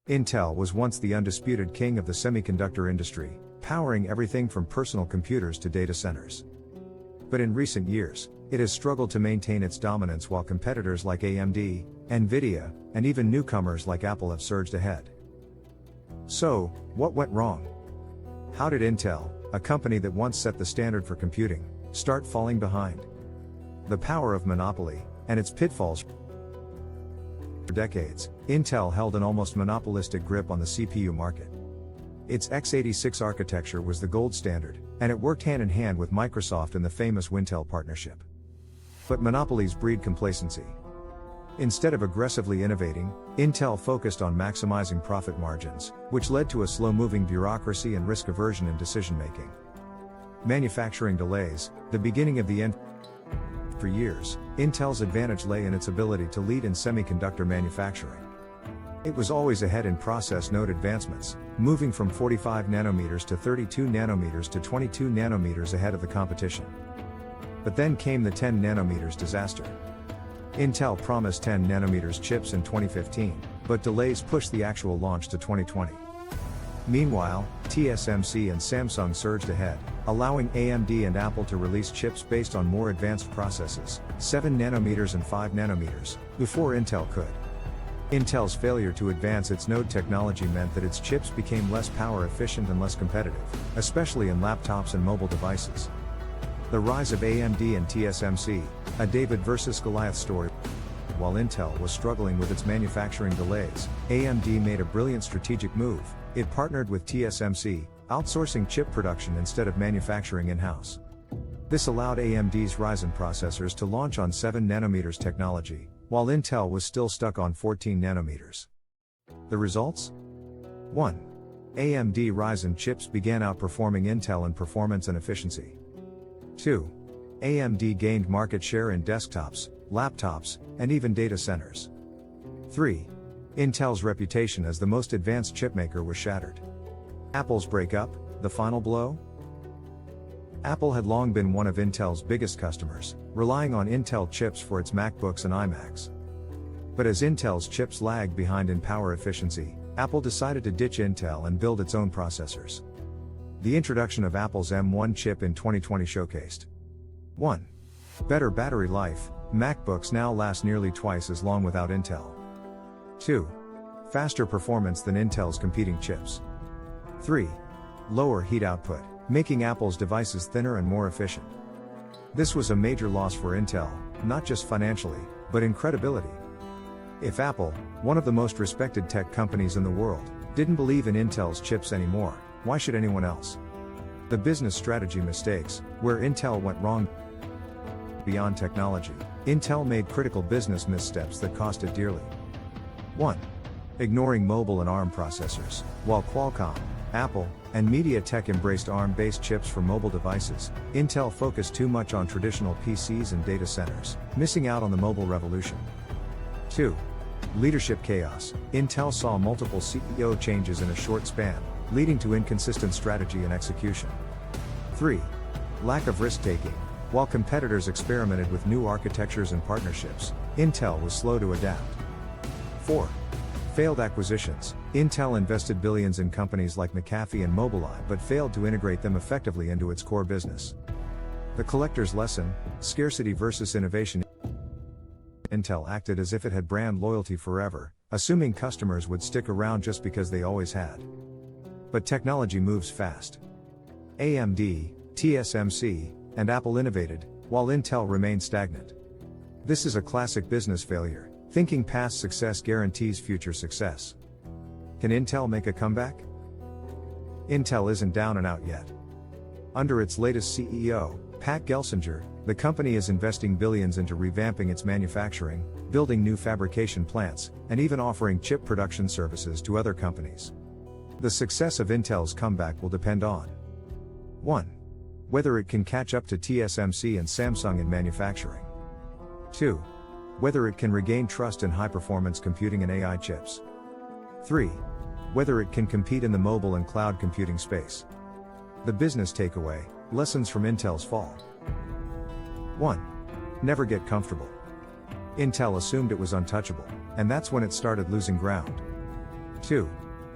Intel was once the undisputed king of the semiconductor industry, powering everything from personal computers to data centers. But in recent years, it has struggled to maintain its dominance while competitors like AMD, Nvidia, and even newcomers like Apple have surged ahead. So, what went wrong? How did Intel, a company that once set the standard for computing, start falling behind? The power of monopoly, and its pitfalls. For decades, Intel held an almost monopolistic grip on the CPU market. Its x86 architecture was the gold standard, and it worked hand in hand with Microsoft in the famous Wintel partnership. But monopolies breed complacency. Instead of aggressively innovating, Intel focused on maximizing profit margins, which led to a slow-moving bureaucracy and risk aversion in decision-making. Manufacturing delays, the beginning of the end. For years, Intel's advantage lay in its ability to lead in semiconductor manufacturing. It was always ahead in process node advancements, moving from 45 nanometers to 32 nanometers to 22 nanometers ahead of the competition. But then came the 10 nanometers disaster. Intel promised 10 nanometers chips in 2015, but delays pushed the actual launch to 2020. Meanwhile, TSMC and Samsung surged ahead, allowing AMD and Apple to release chips based on more advanced processes, 7 nanometers and 5 nanometers, before Intel could. Intel's failure to advance its node technology meant that its chips became less power efficient and less competitive, especially in laptops and mobile devices. The rise of AMD and TSMC, a David versus Goliath story. While Intel was struggling with its manufacturing delays, AMD made a brilliant strategic move. It partnered with TSMC, outsourcing chip production instead of manufacturing in-house. This allowed AMD's Ryzen processors to launch on 7 nanometers technology, while Intel was still stuck on 14 nanometers. The results? 1. AMD Ryzen chips began outperforming Intel in performance and efficiency. 2. AMD gained market share in desktops, laptops, and even data centers. 3. Intel's reputation as the most advanced chipmaker was shattered. Apple's breakup, the final blow? Apple had long been one of Intel's biggest customers, relying on Intel chips for its MacBooks and iMacs. But as Intel's chips lagged behind in power efficiency, Apple decided to ditch Intel and build its own processors. The introduction of Apple's M1 chip in 2020 showcased 1. Better battery life, MacBooks now last nearly twice as long without Intel. 2. Faster performance than Intel's competing chips. 3. Lower heat output, making Apple's devices thinner and more efficient. This was a major loss for Intel, not just financially, but in credibility. If Apple, one of the most respected tech companies in the world, didn't believe in Intel's chips anymore, why should anyone else? The business strategy mistakes, where Intel went wrong. Beyond technology, Intel made critical business missteps that cost it dearly. 1. Ignoring mobile and ARM processors. While Qualcomm, Apple, and MediaTek embraced ARM-based chips for mobile devices, Intel focused too much on traditional PCs and data centers, missing out on the mobile revolution. 2. Leadership chaos. Intel saw multiple CEO changes in a short span, leading to inconsistent strategy and execution. 3. Lack of risk-taking. While competitors experimented with new architectures and partnerships, Intel was slow to adapt. 4. Failed acquisitions. Intel invested billions in companies like McAfee and Mobileye but failed to integrate them effectively into its core business. The collector's lesson: scarcity versus innovation. Intel acted as if it had brand loyalty forever, assuming customers would stick around just because they always had. But technology moves fast. AMD, TSMC, and Apple innovated, while Intel remained stagnant. This is a classic business failure. Thinking past success guarantees future success. Can Intel make a comeback? Intel isn't down and out yet. Under its latest CEO, Pat Gelsinger, the company is investing billions into revamping its manufacturing, building new fabrication plants, and even offering chip production services to other companies. The success of Intel's comeback will depend on 1. Whether it can catch up to TSMC and Samsung in manufacturing. 2. Whether it can regain trust in high-performance computing and AI chips. 3. Whether it can compete in the mobile and cloud computing space. The business takeaway: lessons from Intel's fall. 1. Never get comfortable. Intel assumed it was untouchable, and that's when it started losing ground. 2.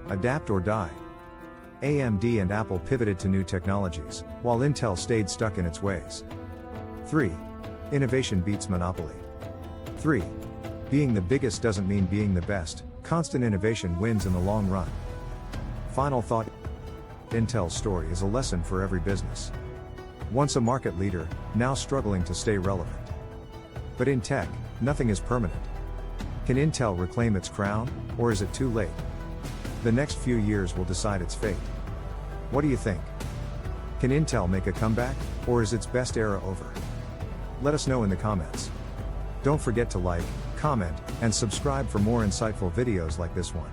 Adapt or die. AMD and Apple pivoted to new technologies, while Intel stayed stuck in its ways. 3. Innovation beats monopoly. 3. Being the biggest doesn't mean being the best, constant innovation wins in the long run. Final thought: Intel's story is a lesson for every business. Once a market leader, now struggling to stay relevant. But in tech, nothing is permanent. Can Intel reclaim its crown, or is it too late? The next few years will decide its fate. What do you think? Can Intel make a comeback, or is its best era over? Let us know in the comments. Don't forget to like, comment, and subscribe for more insightful videos like this one.